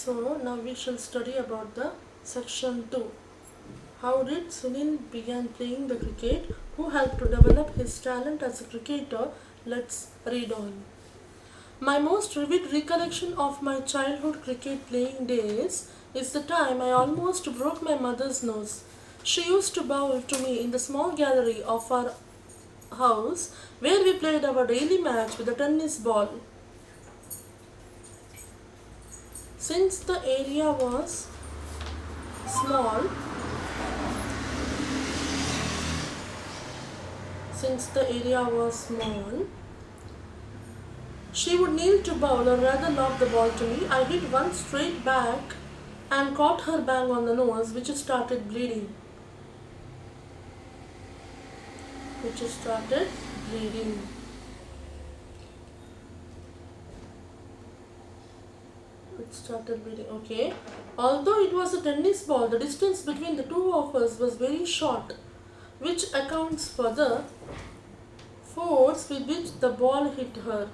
So now we shall study about the section 2. How did Sunil began playing the cricket? Who helped to develop his talent as a cricketer? Let's read on. My most vivid recollection of my childhood cricket playing days is the time I almost broke my mother's nose. She used to bowl to me in the small gallery of our house where we played our daily match with a tennis ball. Since the area was small, she would kneel to bowl or rather lob the ball to me. I hit one straight back and caught her bang on the nose, which started bleeding. Okay. Although it was a tennis ball, the distance between the two of us was very short, which accounts for the force with which the ball hit her.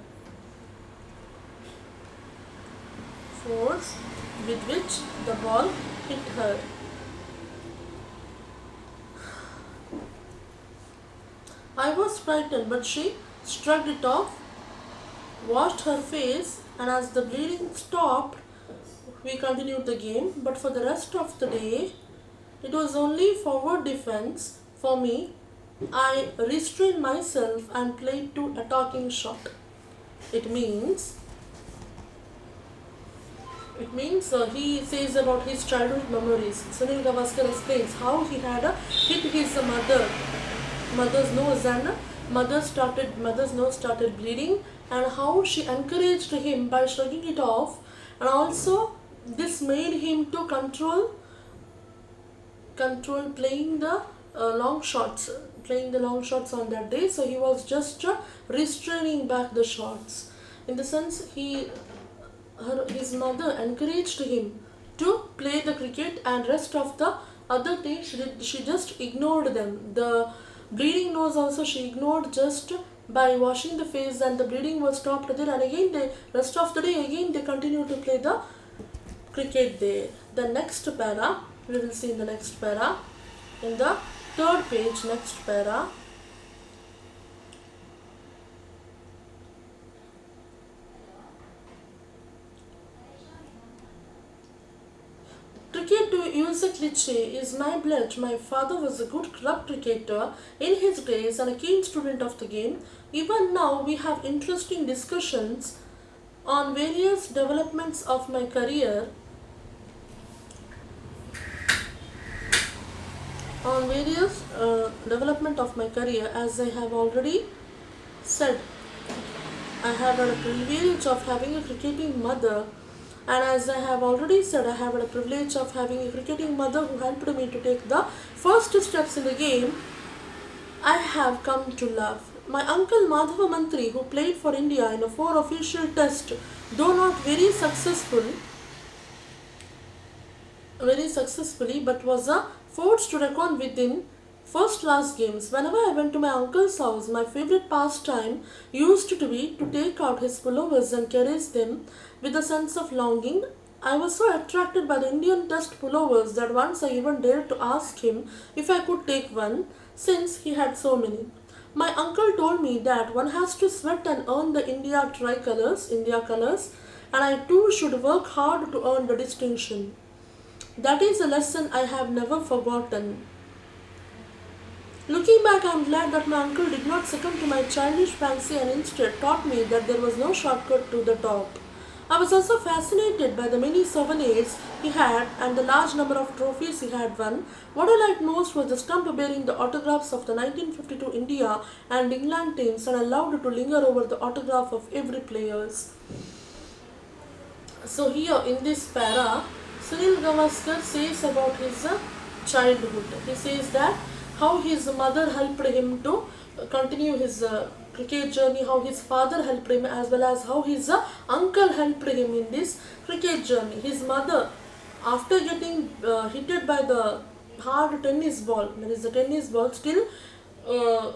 I was frightened, but she shrugged it off, washed her face, and as the bleeding stopped, we continued the game. But for the rest of the day, it was only forward defense for me. I restrained myself and played to attacking shot. It means he says about his childhood memories. Sunil Gavaskar explains how he had hit his mother's nose, and mother's nose started bleeding, and how she encouraged him by shrugging it off, and also this made him to control playing the long shots on that day. So he was just restraining back the shots. In the sense, his mother encouraged him to play the cricket, and rest of the other things she just ignored them. The bleeding nose also she ignored just by washing the face, and the bleeding was stopped there, and again rest of the day again they continued to play the cricket there. The next para, we will see in the next para, in the third page, next para. Cricket, to use a cliche, is my blood. My father was a good club cricketer in his days and a keen student of the game. Even now, we have interesting discussions on various developments of my career. As I have already said, I had a privilege of having a cricketing mother. And as I have already said, I have a privilege of having a cricketing mother who helped me to take the first steps in the game I have come to love. My uncle Madhava Mantri, who played for India in a 4 official test, though not very successfully, but was a force to reckon with in first-class games. Whenever I went to my uncle's house, my favorite pastime used to be to take out his pullovers and caress them with a sense of longing. I was so attracted by the Indian Test pullovers that once I even dared to ask him if I could take one, since he had so many. My uncle told me that one has to sweat and earn the India colours, and I too should work hard to earn the distinction. That is a lesson I have never forgotten. Looking back, I am glad that my uncle did not succumb to my childish fancy and instead taught me that there was no shortcut to the top. I was also fascinated by the many souvenirs he had and the large number of trophies he had won. What I liked most was the stump bearing the autographs of the 1952 India and England teams, and I loved to linger over the autograph of every players. So here in this para, Sunil Gavaskar says about his childhood. He says that how his mother helped him to continue his cricket journey, how his father helped him, as well as how his uncle helped him in this cricket journey. His mother, after getting hit by the hard tennis ball, still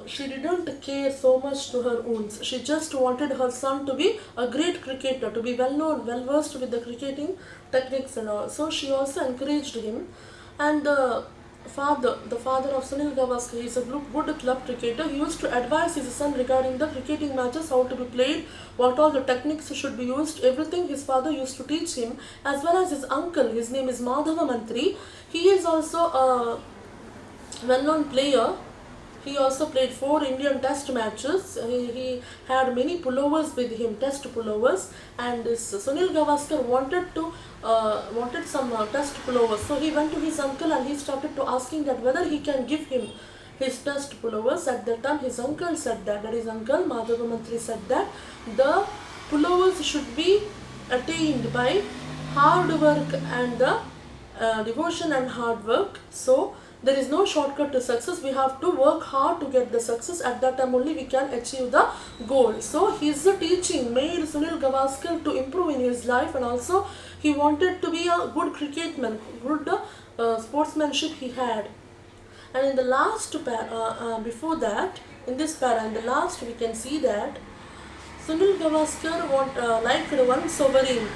she didn't care so much to her wounds. She just wanted her son to be a great cricketer, to be well known, well versed with the cricketing techniques and all. So she also encouraged him. And the father of Sunil Gavaskar, is a good club cricketer. He used to advise his son regarding the cricketing matches, how to be played, what all the techniques should be used. Everything his father used to teach him, as well as his uncle. His name is Madhava Mantri. He is also a well-known player. He also played 4 Indian Test matches. He had many pullovers with him, Test pullovers, and this Sunil Gavaskar wanted some Test pullovers. So he went to his uncle and he started to asking that whether he can give him his Test pullovers. At that time, his uncle said that his uncle Madhava Mantri said that the pullovers should be attained by hard work and the devotion and hard work. So there is no shortcut to success. We have to work hard to get the success. At that time only we can achieve the goal. So his teaching made Sunil Gavaskar to improve in his life, and also he wanted to be a good cricketman, good sportsmanship he had. And in the last before that, in this para, in the last we can see that Sunil Gavaskar liked one sovereign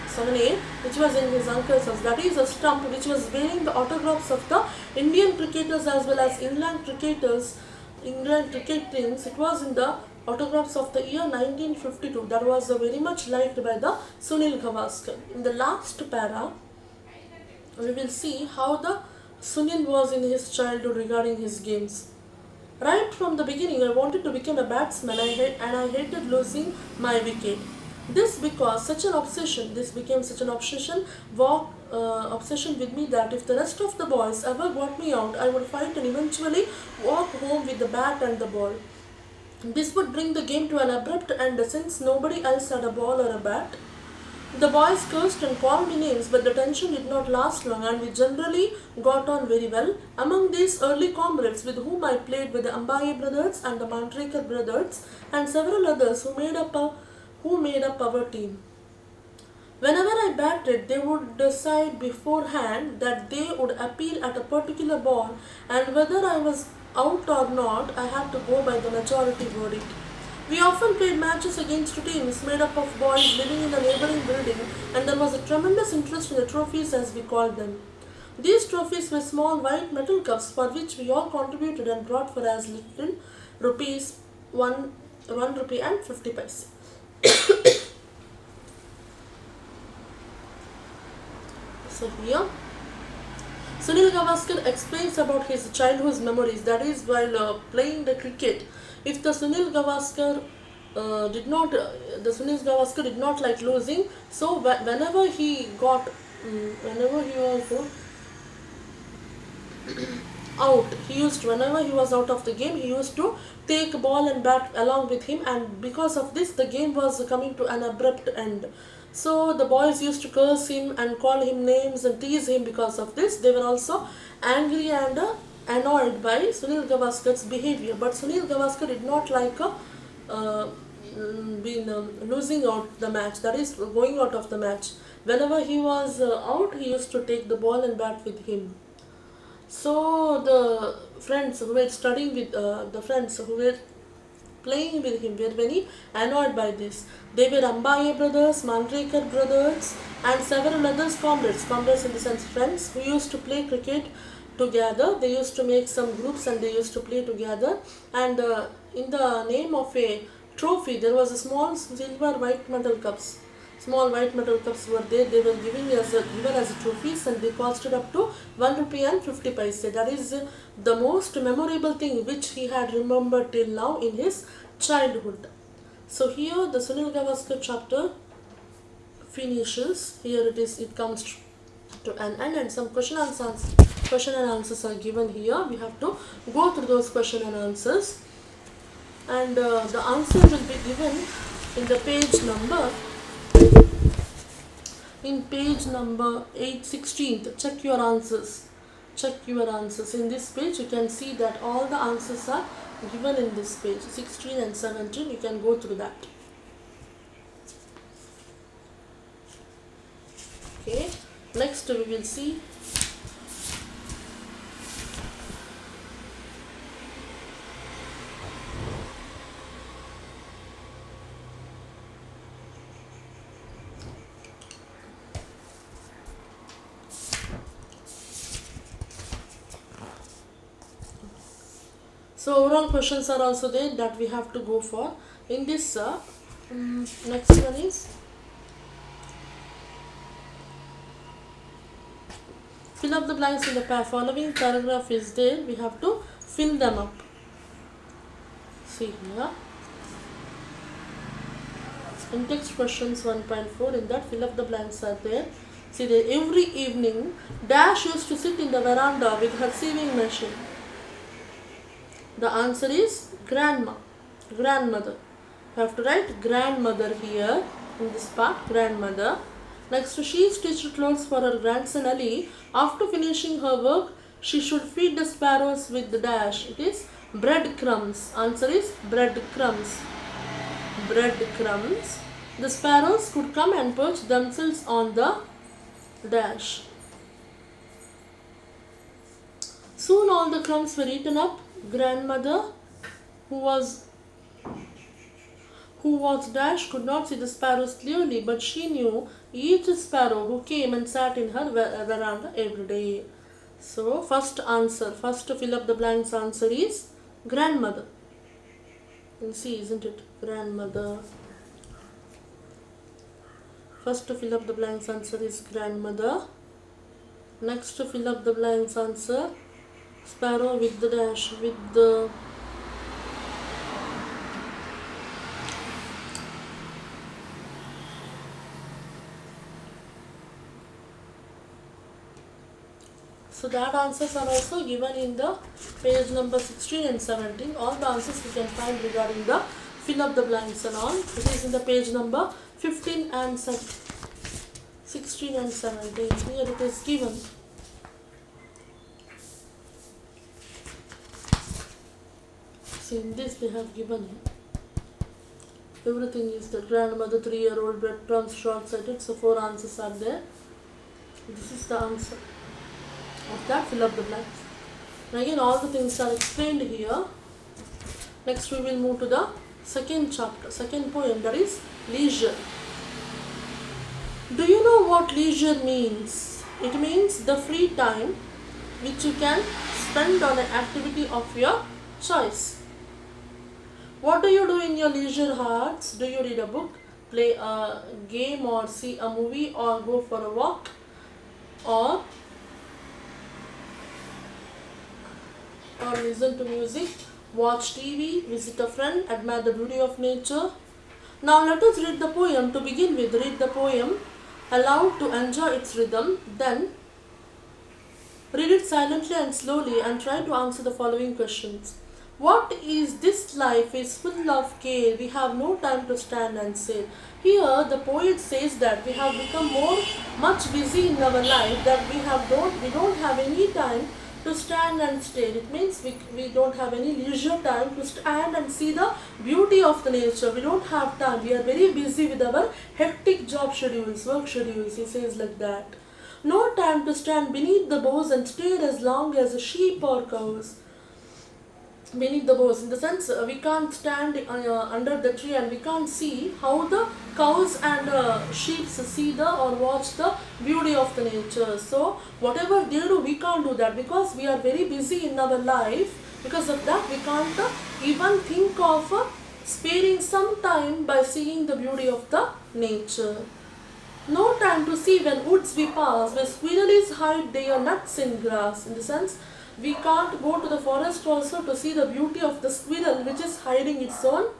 which was in his uncle's house. That is a stump which was bearing the autographs of the Indian cricketers as well as England cricketers, England cricket teams. It was in the autographs of the year 1952. That was very much liked by the Sunil Gavaskar. In the last para, we will see how the Sunil was in his childhood regarding his games. Right from the beginning, I wanted to become a batsman and I hated losing my wicket. This became such an obsession with me that if the rest of the boys ever got me out, I would fight and eventually walk home with the bat and the ball. This would bring the game to an abrupt end since nobody else had a ball or a bat. The boys cursed and called me names, but the tension did not last long and we generally got on very well. Among these early comrades with whom I played with the Ambaye brothers and the Mantraker brothers and several others who made up our team. Whenever I batted, they would decide beforehand that they would appeal at a particular ball, and whether I was out or not, I had to go by the majority verdict. We often played matches against teams made up of boys living in a neighboring building, and there was a tremendous interest in the trophies as we called them. These trophies were small white metal cups for which we all contributed and brought for as little rupees 1 rupee and 50 paise. So here, Sunil Gavaskar explains about his childhood memories, that is while playing the cricket. If the Sunil Gavaskar did not like losing, so whenever he was out, whenever he was out of the game, he used to take ball and bat along with him, and because of this, the game was coming to an abrupt end. So the boys used to curse him and call him names and tease him because of this. They were also angry and annoyed by Sunil Gavaskar's behavior. But Sunil Gavaskar did not like losing out the match, that is going out of the match. Whenever he was out, he used to take the ball and bat with him. So the friends who were studying with the friends who were playing with him were very annoyed by this. They were Ambaye brothers, Mantraker brothers, and several others comrades in the sense friends, who used to play cricket together. They used to make some groups and they used to play together. And in the name of a trophy, there was a small silver white metal cups. Small white metal cups were there. They were given as trophies, and they costed up to 1 rupee and 50 paise. That is the most memorable thing which he had remembered till now in his childhood. So here the Sunil Gavaskar chapter finishes. Here it comes to an end, and some question and answers are given here. We have to go through those question and answers, and the answer will be given in the page number 816th. Check your answers. In this page you can see that all the answers are given in this page 16 and 17. You can go through that. Okay, next we will see . So overall questions are also there that we have to go for. In this next one is fill up the blanks in the following paragraph is there. We have to fill them up. See here. In text questions 1.4, in that fill up the blanks are there. See there, every evening Dash used to sit in the veranda with her sewing machine. The answer is grandma, grandmother. You have to write grandmother here in this part, grandmother. Next, she stitched clothes for her grandson Ali. After finishing her work, she should feed the sparrows with the dash. It is breadcrumbs. Answer is breadcrumbs. Breadcrumbs. The sparrows could come and perch themselves on the dash. Soon all the crumbs were eaten up. Grandmother, who was dash, could not see the sparrows clearly, but she knew each sparrow who came and sat in her veranda every day. So first to fill up the blanks answer is grandmother. You can see, isn't it? Grandmother. First to fill up the blanks answer is grandmother. Next to fill up the blanks answer, sparrow with the dash, with the so that answers are also given in the page number 16 and 17. All the answers we can find regarding the fill up the blanks and all. It is in the page number 15 and 16 and 17. Here it is given. See, in this they have given everything is the grandmother, 3-year-old, breadcrumbs, short-sighted. So 4 answers are there. This is the answer of that fill up the blanks. And again all the things are explained here. Next we will move to the second chapter, second poem, that is leisure. Do you know what leisure means? It means the free time which you can spend on an activity of your choice. What do you do in your leisure hours? Do you read a book, play a game, or see a movie, or go for a walk, or listen to music, watch TV, visit a friend, admire the beauty of nature? Now let us read the poem. To begin with, read the poem aloud to enjoy its rhythm. Then read it silently and slowly and try to answer the following questions. What is this life is full of care, we have no time to stand and say. Here the poet says that we have become much busy in our life that we don't have any time to stand and stare. It means we don't have any leisure time to stand and see the beauty of the nature. We don't have time. We are very busy with our hectic job schedules, work schedules. He says like that. No time to stand beneath the boughs and stare as long as a sheep or cows. Beneath the boughs, in the sense we can't stand under the tree and we can't see how the cows and sheep see or watch the beauty of the nature. So whatever they do, we can't do that because we are very busy in our life. Because of that, we can't even think of sparing some time by seeing the beauty of the nature. No time to see when woods we pass, where squirrels hide their nuts in grass. In the sense, we can't go to the forest also to see the beauty of the squirrel which is hiding its own